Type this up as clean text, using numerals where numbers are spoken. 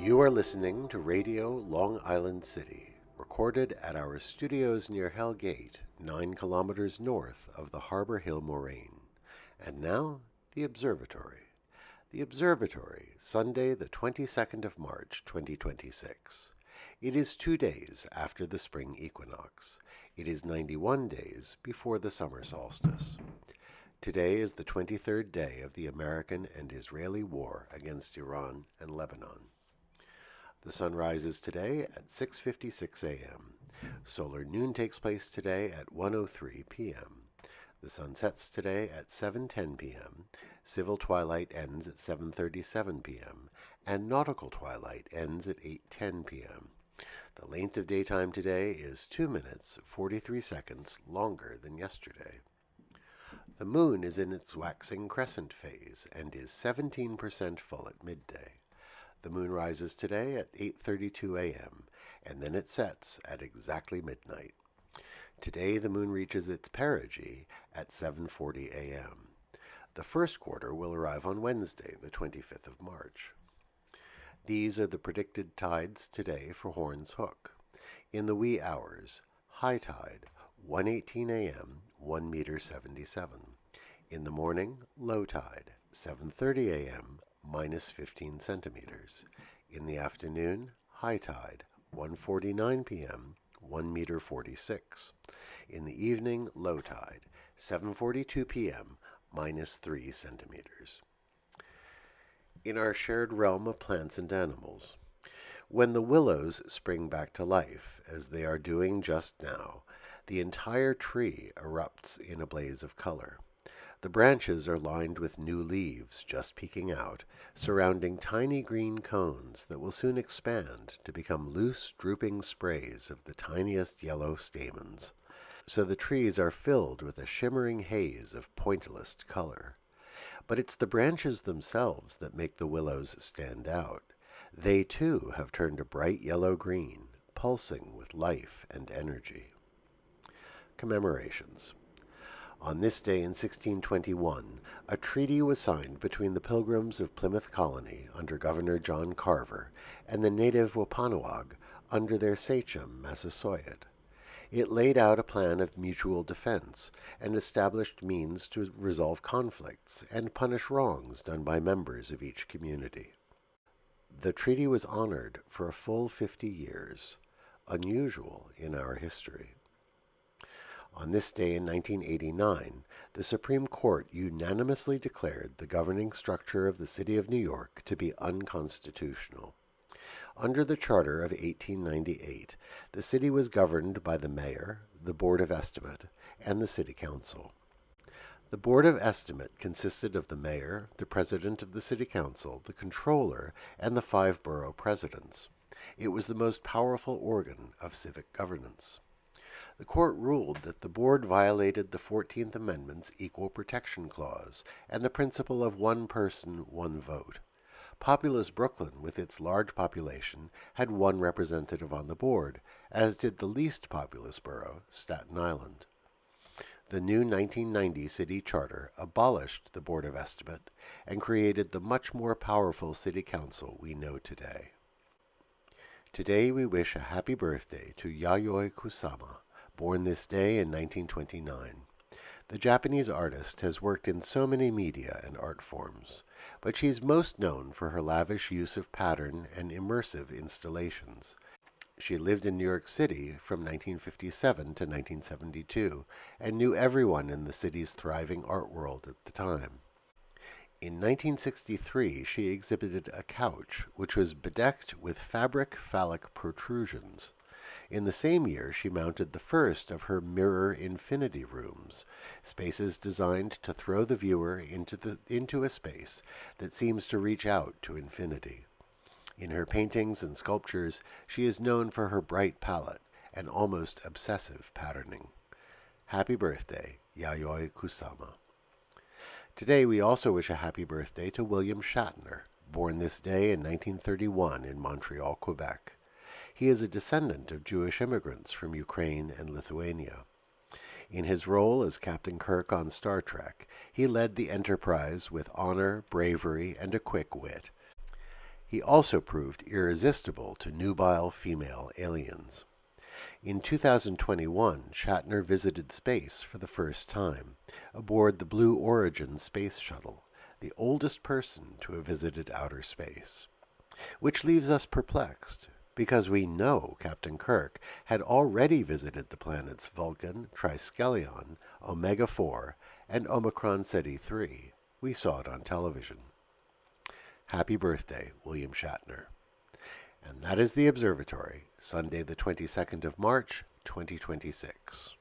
You are listening to Radio Long Island City, recorded at our studios near Hell Gate, 9 kilometers north of the Harbor Hill Moraine. And now, the Observatory. The Observatory, Sunday, the 22nd of March, 2026. It is 2 days after the spring equinox. It is 91 days before the summer solstice. Today is the 23rd day of the American and Israeli war against Iran and Lebanon. The sun rises today at 6:56 a.m. Solar noon takes place today at 1:03 p.m. The sun sets today at 7:10 p.m. Civil twilight ends at 7:37 p.m. and nautical twilight ends at 8:10 p.m. The length of daytime today is 2 minutes 43 seconds longer than yesterday. The moon is in its waxing crescent phase and is 17% full at midday. The moon rises today at 8:32 a.m., and then it sets at exactly midnight. Today the moon reaches its perigee at 7:40 a.m. The first quarter will arrive on Wednesday, the 25th of March. These are the predicted tides today for Horns Hook. In the wee hours, high tide, 1:18 a.m., 1 meter 77. In the morning, low tide, 7:30 a.m., minus 15 centimeters. In the afternoon, high tide, 1:49 p.m., 1 meter 46. In the evening, low tide, 7:42 p.m., minus 3 centimeters. In our shared realm of plants and animals, when the willows spring back to life, as they are doing just now, the entire tree erupts in a blaze of color. The branches are lined with new leaves just peeking out, surrounding tiny green cones that will soon expand to become loose, drooping sprays of the tiniest yellow stamens. So the trees are filled with a shimmering haze of pointillist color. But it's the branches themselves that make the willows stand out. They, too, have turned a bright yellow-green, pulsing with life and energy. Commemorations. On this day in 1621, a treaty was signed between the Pilgrims of Plymouth Colony under Governor John Carver and the native Wampanoag under their sachem Massasoit. It laid out a plan of mutual defense and established means to resolve conflicts and punish wrongs done by members of each community. The treaty was honored for a full 50 years, unusual in our history. On this day in 1989, the Supreme Court unanimously declared the governing structure of the City of New York to be unconstitutional. Under the Charter of 1898, the city was governed by the Mayor, the Board of Estimate, and the City Council. The Board of Estimate consisted of the Mayor, the President of the City Council, the Controller, and the 5 borough presidents. It was the most powerful organ of civic governance. The court ruled that the board violated the 14th Amendment's Equal Protection Clause and the principle of one person, one vote. Populous Brooklyn, with its large population, had one representative on the board, as did the least populous borough, Staten Island. The new 1990 city charter abolished the Board of Estimate and created the much more powerful city council we know today. Today we wish a happy birthday to Yayoi Kusama, born this day in 1929. The Japanese artist has worked in so many media and art forms, but she's most known for her lavish use of pattern and immersive installations. She lived in New York City from 1957 to 1972 and knew everyone in the city's thriving art world at the time. In 1963, she exhibited a couch which was bedecked with fabric phallic protrusions. In the same year, she mounted the first of her mirror infinity rooms, spaces designed to throw the viewer into a space that seems to reach out to infinity. In her paintings and sculptures, she is known for her bright palette and almost obsessive patterning. Happy birthday, Yayoi Kusama. Today we also wish a happy birthday to William Shatner, born this day in 1931 in Montreal, Quebec. He is a descendant of Jewish immigrants from Ukraine and Lithuania. In his role as Captain Kirk on Star Trek, he led the Enterprise with honor, bravery, and a quick wit. He also proved irresistible to nubile female aliens. In 2021, Shatner visited space for the first time, aboard the Blue Origin space shuttle, the oldest person to have visited outer space. Which leaves us perplexed, because we know Captain Kirk had already visited the planets Vulcan, Triskelion, Omega-4, and Omicron Ceti 3. We saw it on television. Happy birthday, William Shatner. And that is the Observatory, Sunday the 22nd of March, 2026.